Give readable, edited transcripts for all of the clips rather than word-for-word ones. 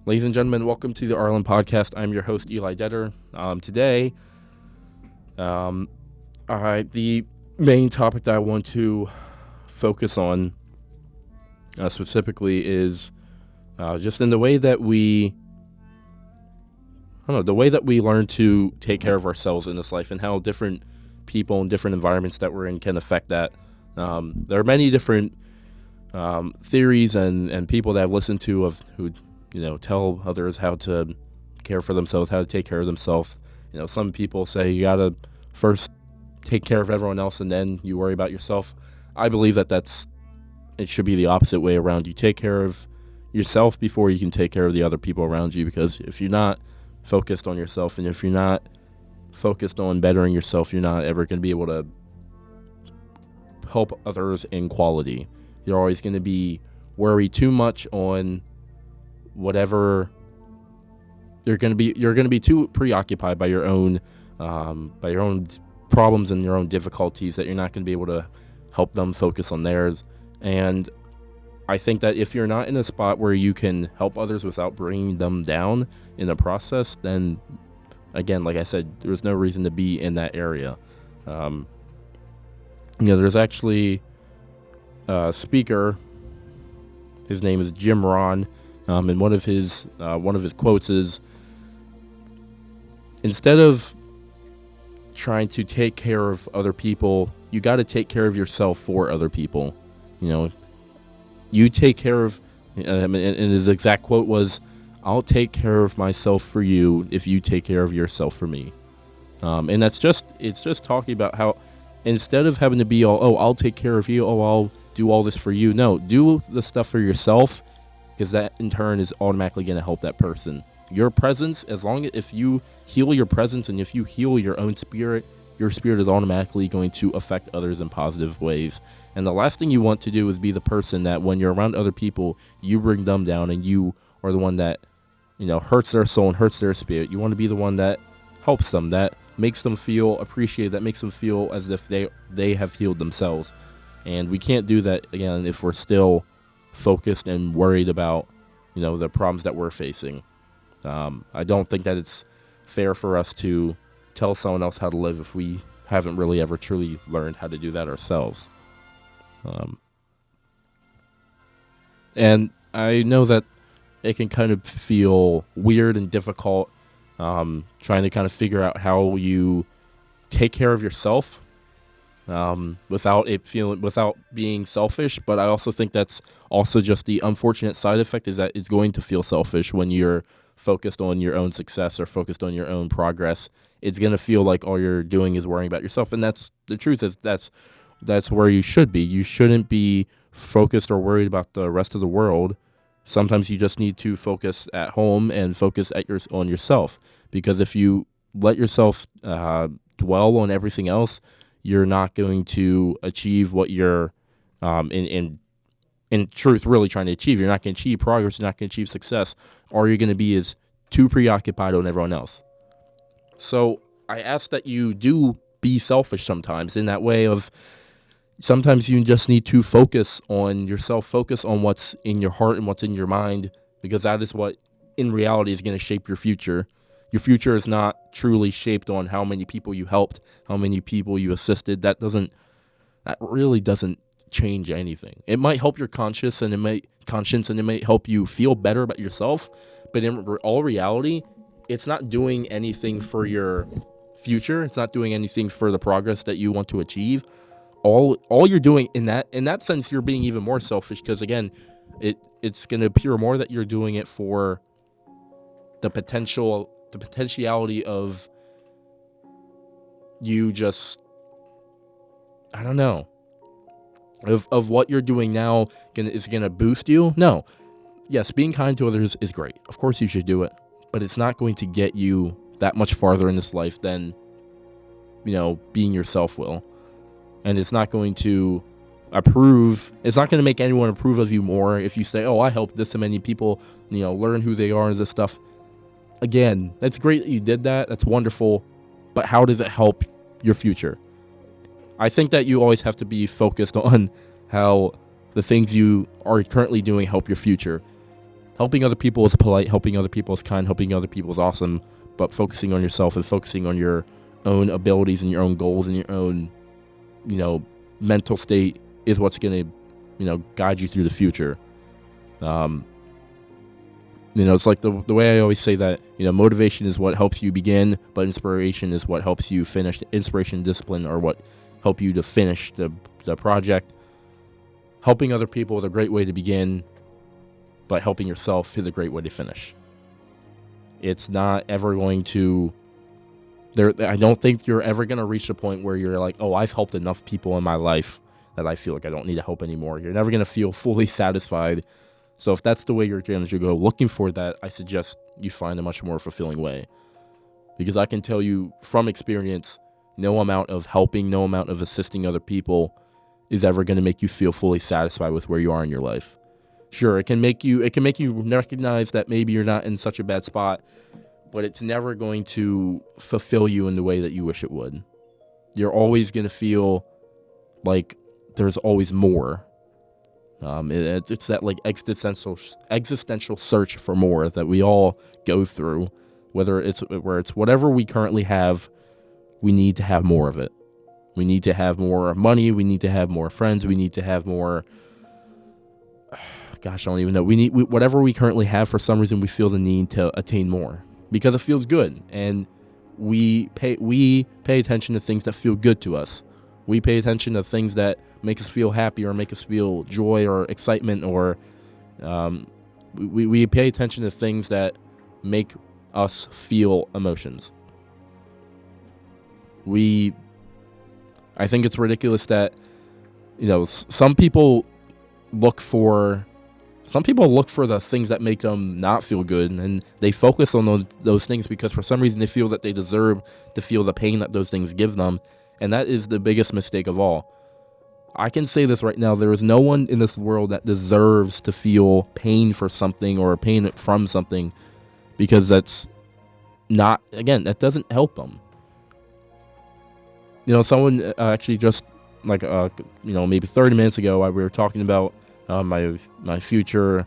Ladies and gentlemen, welcome to the Arlen Podcast. I'm your host, Eli Detter. Today, the main topic that I want to focus on specifically is just in the way that the way that we learn to take care of ourselves in this life and how different people and different environments that we're in can affect that. There are many different theories and people that I've listened to who tell others how to care for themselves, how to take care of themselves. Some people say you gotta first take care of everyone else and then you worry about yourself. I believe that it should be the opposite way around. You take care of yourself before you can take care of the other people around you, because if you're not focused on yourself and if you're not focused on bettering yourself, you're not ever going to be able to help others in quality. You're always going to be worried too much on whatever you're going to be too preoccupied by your own problems and your own difficulties that you're not going to be able to help them focus on theirs. And I think that if you're not in a spot where you can help others without bringing them down in the process, then again, like I said, there's no reason to be in that area. There's actually a speaker. His name is Jim Rohn. And one of his quotes is, instead of trying to take care of other people, you got to take care of yourself for other people. You take care of, and his exact quote was, "I'll take care of myself for you if you take care of yourself for me." And it's just talking about how instead of having to be I'll take care of you, I'll do all this for you. No, do the stuff for yourself, because that in turn is automatically going to help that person. Your presence, if you heal your presence and if you heal your own spirit, your spirit is automatically going to affect others in positive ways. And the last thing you want to do is be the person that when you're around other people, you bring them down and you are the one that, hurts their soul and hurts their spirit. You want to be the one that helps them, that makes them feel appreciated, that makes them feel as if they have healed themselves. And we can't do that, again, if we're still focused and worried about, the problems that we're facing. I don't think that it's fair for us to tell someone else how to live if we haven't really ever truly learned how to do that ourselves. And I know that it can kind of feel weird and difficult trying to kind of figure out how you take care of yourself without being selfish. But I also think that's also just the unfortunate side effect, is that it's going to feel selfish when you're focused on your own success or focused on your own progress. It's going to feel like all you're doing is worrying about yourself. And that's the truth. That's where you should be. You shouldn't be focused or worried about the rest of the world. Sometimes you just need to focus at home and focus on yourself. Because if you let yourself dwell on everything else, you're not going to achieve what you're in truth really trying to achieve. You're not going to achieve progress. You're not going to achieve success. All you're going to be is too preoccupied on everyone else. So I ask that you do be selfish sometimes, in that way of sometimes you just need to focus on yourself, focus on what's in your heart and what's in your mind, because that is what in reality is going to shape your future. Your future is not truly shaped on how many people you helped, how many people you assisted. That really doesn't change anything. It might help your conscience and it might help you feel better about yourself, but in all reality, it's not doing anything for your future. It's not doing anything for the progress that you want to achieve. All you're doing in that sense, you're being even more selfish, because again, it's going to appear more that you're doing it for the potentiality of you just, I don't know, of what you're doing now is going to boost you. No. Yes, being kind to others is great. Of course you should do it, but it's not going to get you that much farther in this life than, being yourself will. And it's not going to it's not going to make anyone approve of you more if you say, I helped this many people, learn who they are and this stuff. Again, that's great that you did that. That's wonderful. But how does it help your future? I think that you always have to be focused on how the things you are currently doing help your future. Helping other people is polite, helping other people is kind, helping other people is awesome, but focusing on yourself and focusing on your own abilities and your own goals and your own, mental state is what's going to, guide you through the future. It's like the way I always say that, motivation is what helps you begin, but inspiration is what helps you finish. Inspiration and discipline are what help you to finish the project. Helping other people is a great way to begin, but helping yourself is a great way to finish. It's not ever going to... I don't think you're ever going to reach the point where you're like, oh, I've helped enough people in my life that I feel like I don't need to help anymore. You're never going to feel fully satisfied. So if that's the way you're going to go looking for that, I suggest you find a much more fulfilling way. Because I can tell you from experience, no amount of helping, no amount of assisting other people is ever going to make you feel fully satisfied with where you are in your life. Sure, it can make you recognize that maybe you're not in such a bad spot, but it's never going to fulfill you in the way that you wish it would. You're always going to feel like there's always more. It's that like existential search for more that we all go through. Whether it's whatever we currently have, we need to have more of it. We need to have more money. We need to have more friends. We need to have more. Gosh, I don't even know. Whatever we currently have. For some reason, we feel the need to attain more because it feels good, and we pay attention to things that feel good to us. We pay attention to things that make us feel happy or make us feel joy or excitement, or we pay attention to things that make us feel emotions. I think it's ridiculous that, some people look for the things that make them not feel good, and they focus on those things because for some reason they feel that they deserve to feel the pain that those things give them. And that is the biggest mistake of all. I can say this right now. There is no one in this world that deserves to feel pain for something or pain from something, because that doesn't help them. Someone actually just maybe 30 minutes ago, we were talking about my future.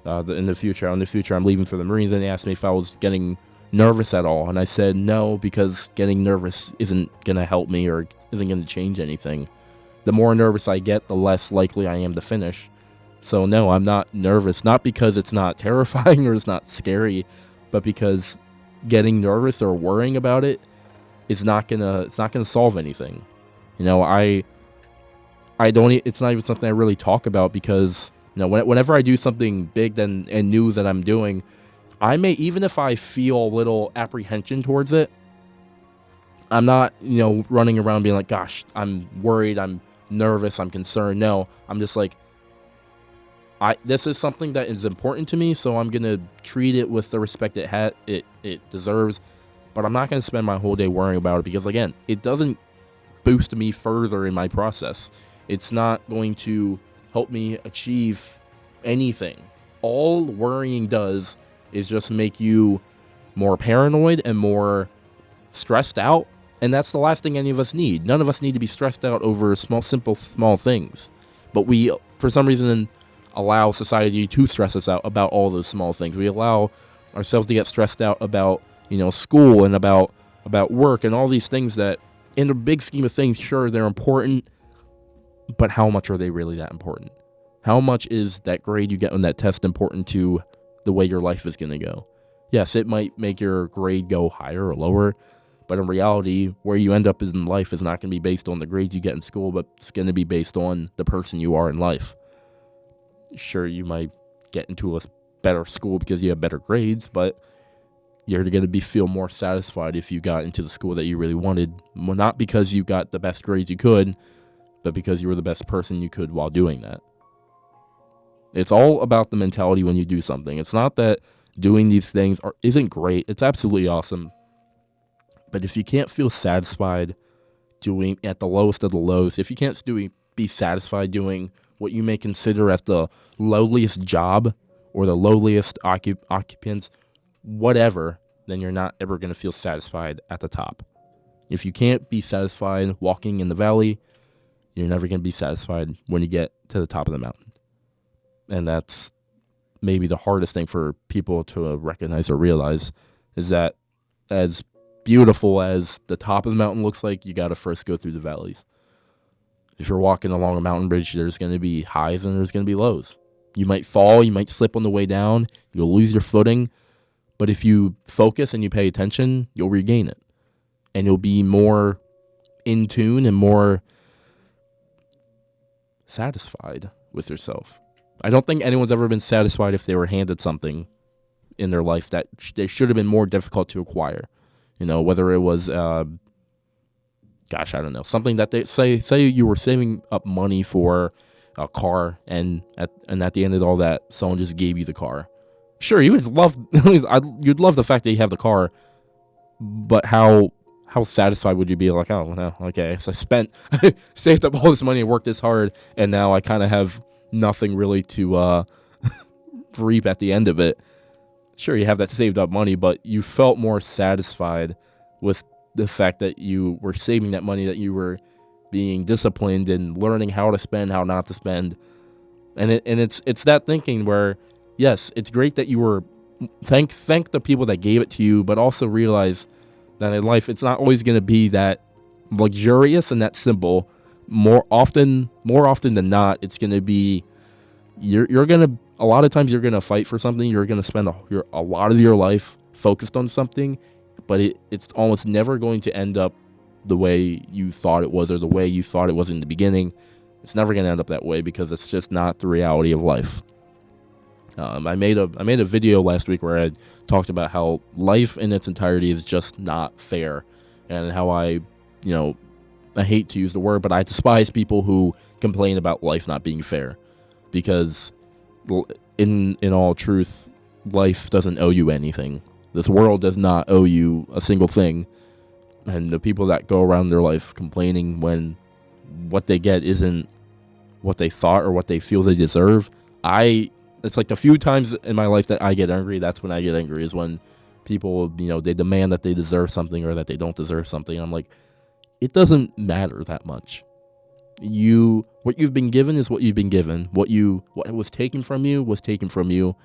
In the future, I'm leaving for the Marines, and they asked me if I was getting nervous at all, and I said no, because getting nervous isn't gonna help me or isn't gonna change anything. The more nervous I get, the less likely I am to finish. So no, I'm not nervous, not because it's not terrifying or it's not scary, but because getting nervous or worrying about it is not gonna solve anything. I don't. It's not even something I really talk about because whenever I do something big and new that I'm doing, I may, even if I feel a little apprehension towards it, I'm not, running around being like, gosh, I'm worried, I'm nervous, I'm concerned. No, I'm just like, this is something that is important to me, so I'm going to treat it with the respect it deserves, but I'm not going to spend my whole day worrying about it because, again, it doesn't boost me further in my process. It's not going to help me achieve anything. All worrying does is just make you more paranoid and more stressed out, and that's the last thing any of us need. None of us need to be stressed out over small things, but we, for some reason, allow society to stress us out about all those small things. We allow ourselves to get stressed out about, school and about work and all these things that, in the big scheme of things, sure, they're important, but how much are they really that important? How much is that grade you get on that test important to the way your life is going to go? Yes, it might make your grade go higher or lower, but in reality, where you end up in life is not going to be based on the grades you get in school, but it's going to be based on the person you are in life. Sure, you might get into a better school because you have better grades, but you're going to feel more satisfied if you got into the school that you really wanted, not because you got the best grades you could, but because you were the best person you could while doing that. It's all about the mentality when you do something. It's not that doing these things isn't great. It's absolutely awesome. But if you can't feel satisfied doing at the lowest of the lows, if you can't be satisfied doing what you may consider as the lowliest job or the lowliest occupants, whatever, then you're not ever going to feel satisfied at the top. If you can't be satisfied walking in the valley, you're never going to be satisfied when you get to the top of the mountain. And that's maybe the hardest thing for people to recognize or realize is that as beautiful as the top of the mountain looks like, you got to first go through the valleys. If you're walking along a mountain bridge, there's going to be highs and there's going to be lows. You might fall, you might slip on the way down, you'll lose your footing, but if you focus and you pay attention, you'll regain it. And you'll be more in tune and more satisfied with yourself. I don't think anyone's ever been satisfied if they were handed something in their life that they should have been more difficult to acquire. Whether it was, I don't know, something that they say you were saving up money for a car, and at the end of all that, someone just gave you the car. Sure, you would love, you'd love the fact that you have the car, but how satisfied would you be? Like, oh no, okay, so I saved up all this money and worked this hard, and now I kind of have nothing really to reap at the end of it. Sure, you have that saved up money, but you felt more satisfied with the fact that you were saving that money, that you were being disciplined and learning how to spend, how not to spend. And it's that thinking where, yes, it's great that you were thank the people that gave it to you, but also realize that in life it's not always going to be that luxurious and that simple. More often than not, it's going to be a lot of times you're going to fight for something. You're going to spend a lot of your life focused on something, but it's almost never going to end up the way you thought it was, or the way you thought it was in the beginning. It's never going to end up that way, because it's just not the reality of life. I made a video last week where I talked about how life in its entirety is just not fair, and how I hate to use the word, but I despise people who complain about life not being fair, because in all truth, life doesn't owe you anything. This world does not owe you a single thing. And the people that go around their life complaining when what they get isn't what they thought or what they feel they deserve, it's like the few times in my life that I get angry, that's when I get angry, is when people, they demand that they deserve something or that they don't deserve something. I'm like, it doesn't matter that much. What you've been given is what you've been given. What was taken from you was taken from you,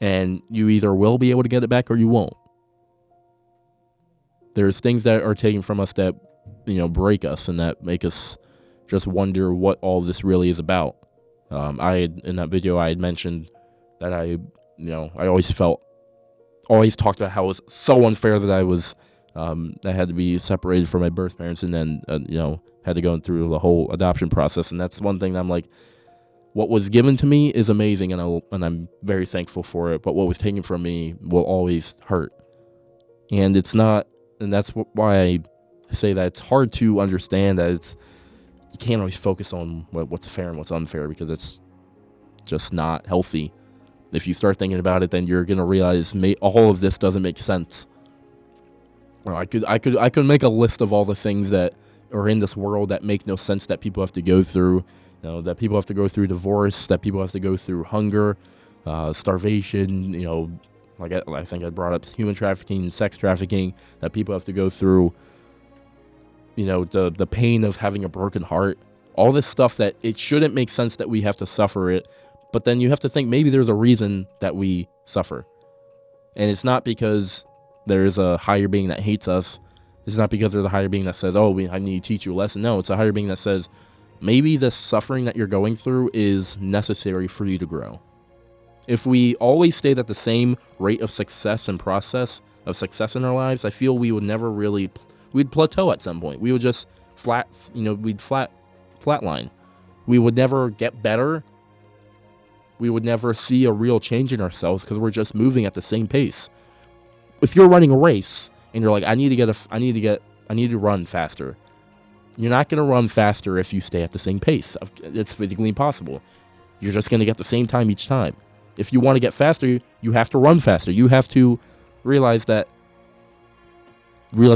and you either will be able to get it back or you won't. There's things that are taken from us that, break us and that make us just wonder what all this really is about. In that video, I had mentioned that I always talked about how it was so unfair that I had to be separated from my birth parents, and then, had to go through the whole adoption process. And that's one thing that I'm like, what was given to me is amazing, and I'm very thankful for it. But what was taken from me will always hurt. And it's not, and that's why I say that it's hard to understand that you can't always focus on what's fair and what's unfair, because it's just not healthy. If you start thinking about it, then you're gonna realize all of this doesn't make sense. Or I could make a list of all the things that are in this world that make no sense, that people have to go through. That people have to go through divorce, that people have to go through hunger, starvation. Like I think I brought up human trafficking, sex trafficking, that people have to go through. The pain of having a broken heart, all this stuff that it shouldn't make sense that we have to suffer it. But then you have to think maybe there's a reason that we suffer. And it's not because there's a higher being that hates us. It's not because there's a higher being that says, I need to teach you a lesson. No, it's a higher being that says, maybe the suffering that you're going through is necessary for you to grow. If we always stayed at the same rate of success and process of success in our lives, I feel we would never really, we'd plateau at some point. We would just we'd flatline. We would never get better. We would never see a real change in ourselves, because we're just moving at the same pace. If you're running a race and you're like, I need to run faster. You're not going to run faster if you stay at the same pace. It's physically impossible. You're just going to get the same time each time. If you want to get faster, you have to run faster. You have to realize the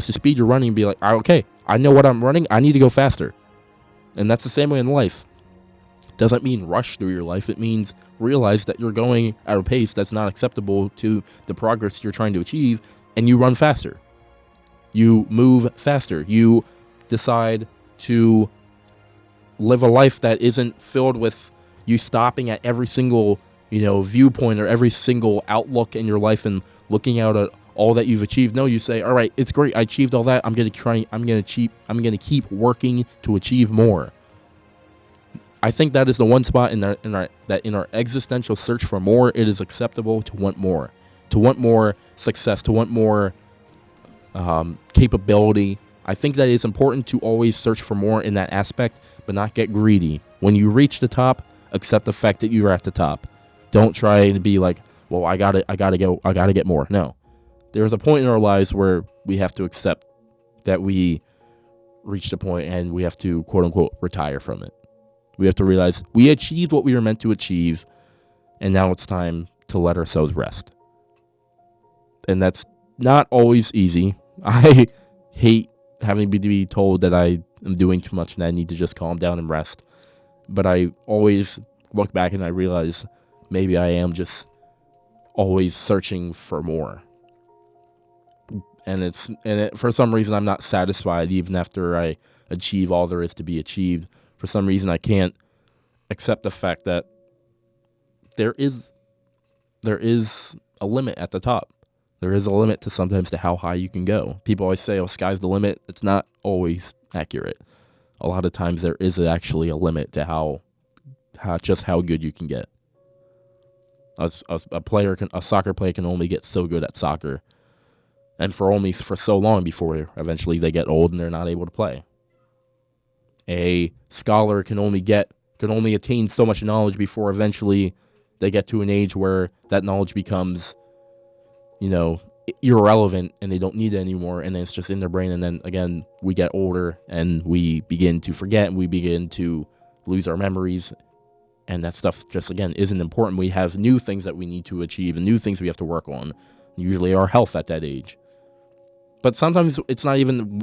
speed you're running and be like, okay, I know what I'm running. I need to go faster. And that's the same way in life. It doesn't mean rush through your life. It means realize that you're going at a pace that's not acceptable to the progress you're trying to achieve, and you run faster. You move faster. You decide to live a life that isn't filled with you stopping at every single viewpoint or every single outlook in your life and looking out at all that you've achieved. No, you say, all right, it's great. I achieved all that. I'm going to keep working to achieve more. I think that is the one spot in our existential search for more, it is acceptable to want more success, to want more capability. I think that it's important to always search for more in that aspect, but not get greedy. When you reach the top, accept the fact that you are at the top. Don't try to be like, well, I gotta get more. No, there's a point in our lives where we have to accept that we reached a point and we have to, quote unquote, retire from it. We have to realize we achieved what we were meant to achieve, and now it's time to let ourselves rest. And that's not always easy. I hate having to be told that I am doing too much and I need to just calm down and rest. But I always look back and I realize maybe I am just always searching for more. And for some reason I'm not satisfied even after I achieve all there is to be achieved. For some reason I can't accept the fact that there is a limit at the top. There is a limit to how high you can go. People always say, oh, sky's the limit. It's not always accurate. A lot of times there is actually a limit to how good you can get. A soccer player can only get so good at soccer. And for so long before eventually they get old and they're not able to play. A scholar can only attain so much knowledge before eventually they get to an age where that knowledge becomes irrelevant and they don't need it anymore, and then it's just in their brain. And then again, we get older and we begin to forget and we begin to lose our memories, and that stuff just again isn't important. We have new things that we need to achieve and new things we have to work on, usually our health at that age. But sometimes it's not even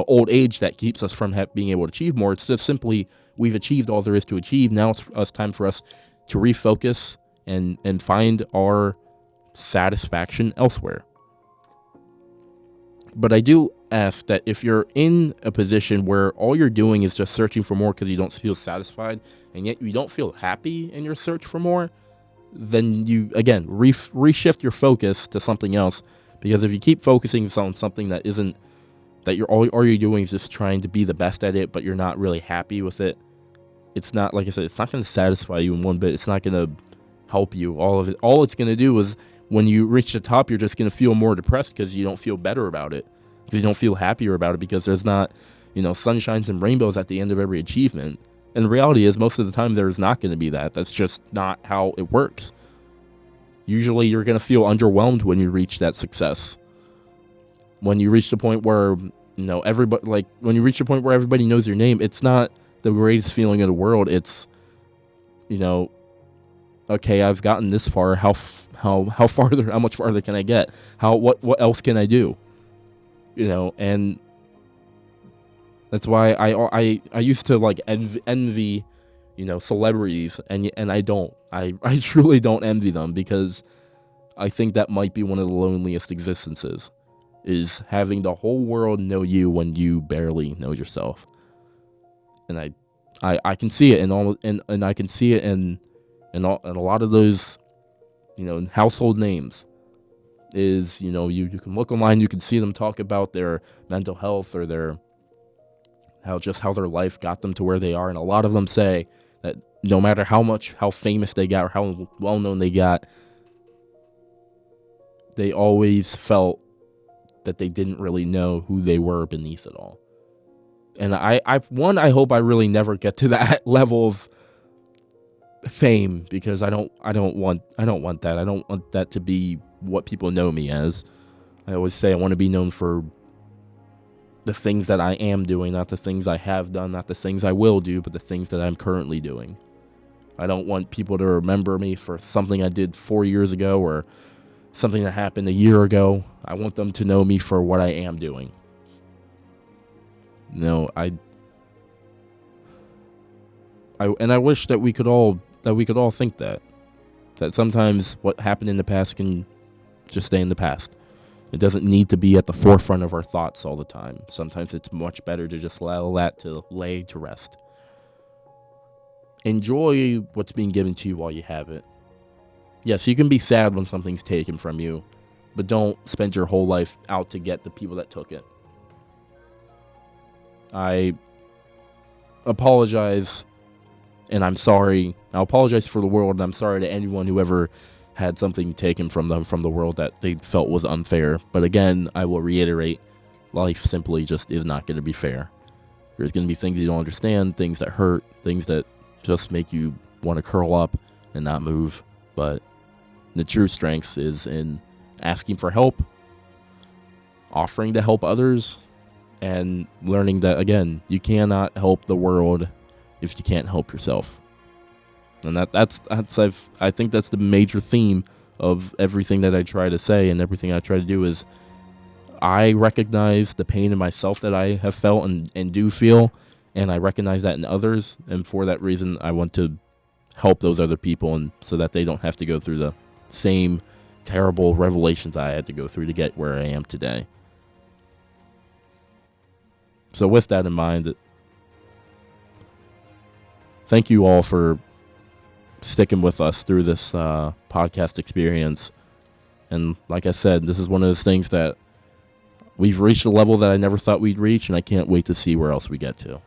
old age that keeps us from being able to achieve more. It's just simply we've achieved all there is to achieve. Now it's time for us to refocus and find our satisfaction elsewhere. But I do ask that if you're in a position where all you're doing is just searching for more because you don't feel satisfied, and yet you don't feel happy in your search for more, then you, again, reshift your focus to something else. Because if you keep focusing on something that isn't, that all you're doing is just trying to be the best at it, but you're not really happy with it, it's not, like I said, it's not going to satisfy you in one bit. It's not going to help you. All it's going to do is, when you reach the top, you're just going to feel more depressed because you don't feel better about it. Because you don't feel happier about it, because there's not, sunshines and rainbows at the end of every achievement. And the reality is, most of the time, there's not going to be that. That's just not how it works. Usually, you're going to feel underwhelmed when you reach that success. When you reach the point where, when you reach the point where everybody knows your name, it's not the greatest feeling in the world. It's, okay, I've gotten this far. How much farther can I get? What else can I do? And that's why I used to envy, celebrities, and I don't. I truly don't envy them, because I think that might be one of the loneliest existences, is having the whole world know you when you barely know yourself. And I can see it and I can see it in a lot of those, household names. Is, you can look online, you can see them talk about their mental health or how their life got them to where they are. And a lot of them say that no matter how famous they got or how well known they got, they always felt that they didn't really know who they were beneath it all. And I hope I really never get to that level of fame, because I don't want that. I don't want that to be what people know me as. I always say I want to be known for the things that I am doing, not the things I have done, not the things I will do, but the things that I'm currently doing. I don't want people to remember me for something I did 4 years ago or something that happened a year ago. I want them to know me for what I am doing. I wish that we could all think that sometimes what happened in the past can just stay in the past. It doesn't need to be at the forefront of our thoughts all the time. Sometimes it's much better to just allow that to lay to rest. Enjoy what's being given to you while you have it. Yes, you can be sad when something's taken from you, but don't spend your whole life out to get the people that took it. I apologize, and I'm sorry. I apologize for the world, and I'm sorry to anyone who ever had something taken from them from the world that they felt was unfair. But again, I will reiterate, life simply just is not going to be fair. There's going to be things you don't understand, things that hurt, things that just make you want to curl up and not move. But the true strength is in asking for help, offering to help others, and learning that, again, you cannot help the world if you can't help yourself. And I think that's the major theme of everything that I try to say and everything I try to do is I recognize the pain in myself that I have felt and do feel, and I recognize that in others, and for that reason, I want to help those other people, and so that they don't have to go through the same terrible revelations I had to go through to get where I am today. So with that in mind, thank you all for sticking with us through this podcast experience. And like I said, this is one of those things that we've reached a level that I never thought we'd reach, and I can't wait to see where else we get to.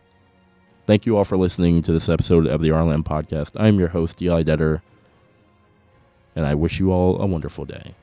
Thank you all for listening to this episode of the RLM Podcast. I'm your host, Eli Detter, and I wish you all a wonderful day.